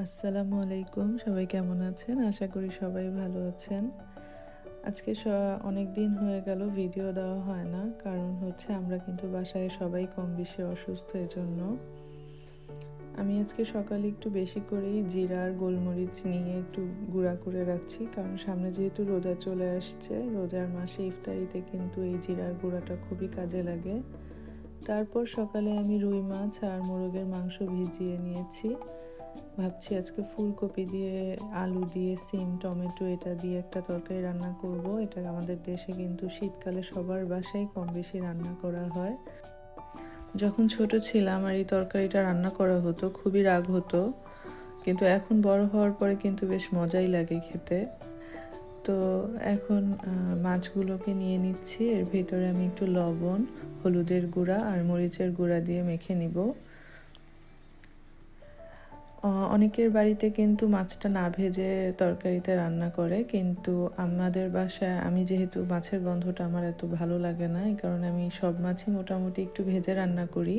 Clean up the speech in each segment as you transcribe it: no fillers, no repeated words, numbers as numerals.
আসসালামু আলাইকুম, সবাই কেমন আছেন? আশা করি সবাই ভালো আছেন। আজকে অনেক দিন হয়ে গেল ভিডিও দেওয়া হয় না, কারণ হচ্ছে আমরা কিন্তু বাসায় সবাই কম বেশি অসুস্থ। এজন্য আমি আজকে সকালে একটু বেশি করেই জিরা আর গোলমরিচ নিয়ে একটু গুঁড়া করে রাখছি, কারণ সামনে যেহেতু রোজা চলে আসছে, রোজার মাসে ইফতারিতে কিন্তু এই জিরার গুঁড়াটা খুবই কাজে লাগে। তারপর সকালে আমি রুই মাছ আর মোরগের মাংস ভিজিয়ে নিয়েছি। ভাবছি আজকে ফুলকপি দিয়ে, আলু দিয়ে, সিম, টমেটো এটা দিয়ে একটা তরকারি রান্না করব। এটা আমাদের দেশে কিন্তু শীতকালে সবার বাসায় কম বেশি রান্না করা হয়। যখন ছোট ছিলাম আর এই তরকারিটা রান্না করা হতো, খুবই রাগ হতো, কিন্তু এখন বড় হওয়ার পরে কিন্তু বেশ মজাই লাগে খেতে। তো এখন মাছগুলোকে নিয়ে নিচ্ছি। এর ভিতরে আমি একটু লবণ, হলুদের গুঁড়া আর মরিচের গুঁড়া দিয়ে মেখে নিব। অনেকের বাড়িতে কিন্তু মাছটা না ভেজে তরকারিতে রান্না করে, কিন্তু আমাদের বাসায় আমি যেহেতু মাছের গন্ধটা আমার এত ভালো লাগে না, এই কারণে আমি সব মাছই মোটামুটি একটু ভেজে রান্না করি।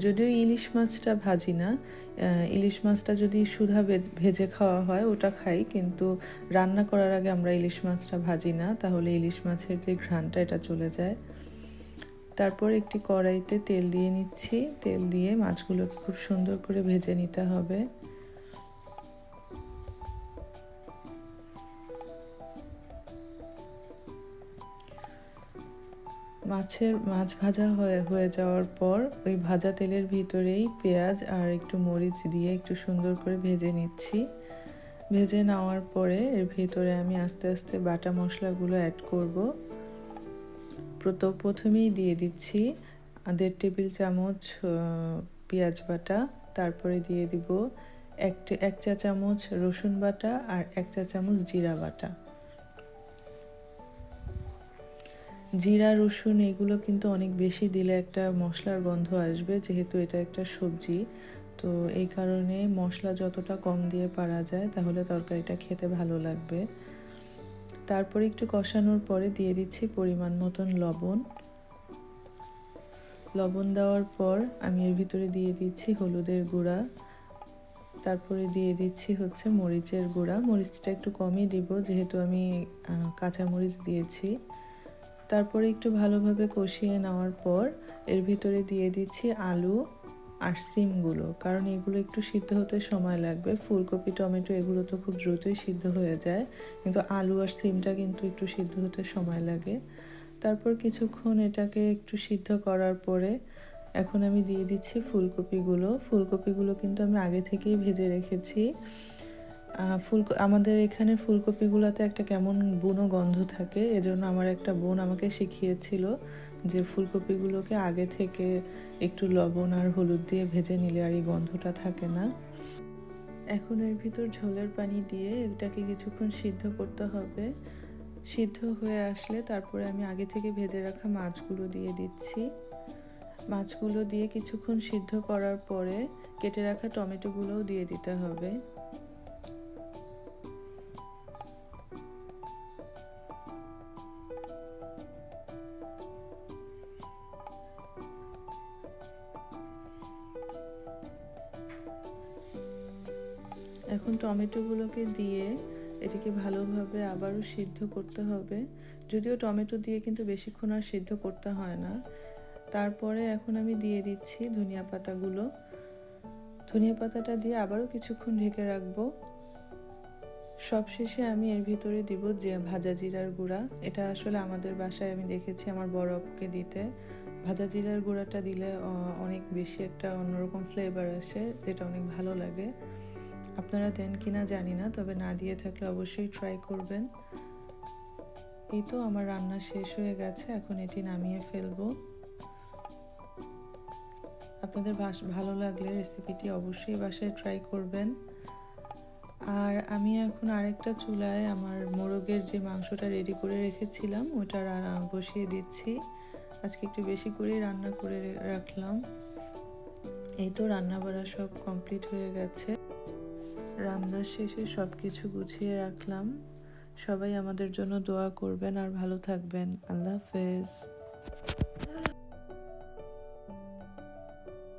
যদিও ইলিশ মাছটা ভাজি না, ইলিশ মাছটা যদি সুধা ভেজে খাওয়া হয় ওটা খাই, কিন্তু রান্না করার আগে আমরা ইলিশ মাছটা ভাজি না, তাহলে ইলিশ মাছের যে ঘ্রাণটা এটা চলে যায়। তারপর একটি কড়াইতে তেল দিয়ে নিচ্ছি। তেল দিয়ে মাছগুলোকে খুব সুন্দর করে ভেজে নিতে হবে। মাছ ভাজা হয়ে যাওয়ার পর ওই ভাজা তেলের ভিতরেই পেঁয়াজ আর একটু মরিচ দিয়ে একটু সুন্দর করে ভেজে নিচ্ছি। ভেজে নেওয়ার পরে এর ভিতরে আমি আস্তে আস্তে বাটা মশলাগুলো অ্যাড করব। প্রথমেই দিয়ে দিচ্ছি 1.5 টেবিল চামচ পেঁয়াজ বাটা। তারপরে দিয়ে দিব 1 চা চামচ রসুন বাটা আর 1 চা চামচ জিরা বাটা। জিরা, রসুন এগুলো কিন্তু অনেক বেশি দিলে একটা মশলার গন্ধ আসবে, যেহেতু এটা একটা সবজি। তো এই কারণে মশলা যতটা কম দিয়ে পারা যায় তাহলে তরকারিটা খেতে ভালো লাগবে। তারপরে একটু কষানোর পরে দিয়ে দিচ্ছি পরিমাণ মতন লবণ। লবণ দেওয়ার পর আমি এর ভিতরে দিয়ে দিচ্ছি হলুদের গুঁড়া। তারপরে দিয়ে দিচ্ছি হচ্ছে মরিচের গুঁড়া। মরিচটা একটু কমই দিব, যেহেতু আমি কাঁচা মরিচ দিয়েছি। তারপরে একটু ভালোভাবে কষিয়ে নেওয়ার পর এর ভিতরে দিয়ে দিচ্ছি আলু আর সিমগুলো, কারণ এগুলো একটু সিদ্ধ হতে সময় লাগবে। ফুলকপি, টমেটো এগুলো তো খুব দ্রুতই সিদ্ধ হয়ে যায়, কিন্তু আলু আর সিমটা কিন্তু একটু সিদ্ধ হতে সময় লাগে। তারপর কিছুক্ষণ এটাকে একটু সিদ্ধ করার পরে এখন আমি দিয়ে দিচ্ছি ফুলকপিগুলো কিন্তু আমি আগে থেকেই ভেজে রেখেছি। আমাদের এখানে ফুলকপিগুলোতে একটা কেমন বুনো গন্ধ থাকে, এজন্য আমার একটা বোন আমাকে শিখিয়েছিল যে ফুলকপিগুলোকে আগে থেকে একটু লবণ আর হলুদ দিয়ে ভেজে নিলে আর এই গন্ধটা থাকে না। এখন এর ভিতর ঝোলের পানি দিয়ে এটাকে কিছুক্ষণ সিদ্ধ করতে হবে। সিদ্ধ হয়ে আসলে তারপরে আমি আগে থেকে ভেজে রাখা মাছগুলো দিয়ে দিচ্ছি। মাছগুলো দিয়ে কিছুক্ষণ সিদ্ধ করার পরে কেটে রাখা টমেটোগুলোও দিয়ে দিতে হবে। এখন টমেটোগুলোকে দিয়ে এটিকে ভালোভাবে আবারও সিদ্ধ করতে হবে। যদিও টমেটো দিয়ে কিন্তু বেশিক্ষণ আর সিদ্ধ করতে হয় না। তারপরে এখন আমি দিয়ে দিচ্ছি ধনিয়া পাতাগুলো। ধনিয়া পাতাটা দিয়ে আবারও কিছুক্ষণ ঢেকে রাখবো। সবশেষে আমি এর ভিতরে দিব যে ভাজা জিরার গুঁড়া। এটা আসলে আমাদের বাসায় আমি দেখেছি আমার বড় আপুকে দিতে। ভাজা জিরার গুঁড়াটা দিলে অনেক বেশি একটা অন্যরকম ফ্লেভার আসে, যেটা অনেক ভালো লাগে। আপনারা দেন কিনা জানি না, তবে না দিয়ে থাকলে অবশ্যই ট্রাই করবেন। এই তো আমার রান্না শেষ হয়ে গেছে, এখন এটি নামিয়ে ফেলবো। আপনাদের ভালো লাগলে রেসিপিটি অবশ্যই বাসায় ট্রাই করবেন। আর আমি এখন আরেকটা চুলায় আমার মোরগের যে মাংসটা রেডি করে রেখেছিলাম ওটা বসিয়ে দিচ্ছি। আজকে একটু বেশি করে রান্না করে রাখলাম। এই তো রান্না বাড়া সব কমপ্লিট হয়ে গেছে। রান্নার শেষে সব কিছু গুছিয়ে রাখলাম। সবাই আমাদের জন্য দোয়া করবেন আর ভালো থাকবেন। আল্লাহ হাফেজ।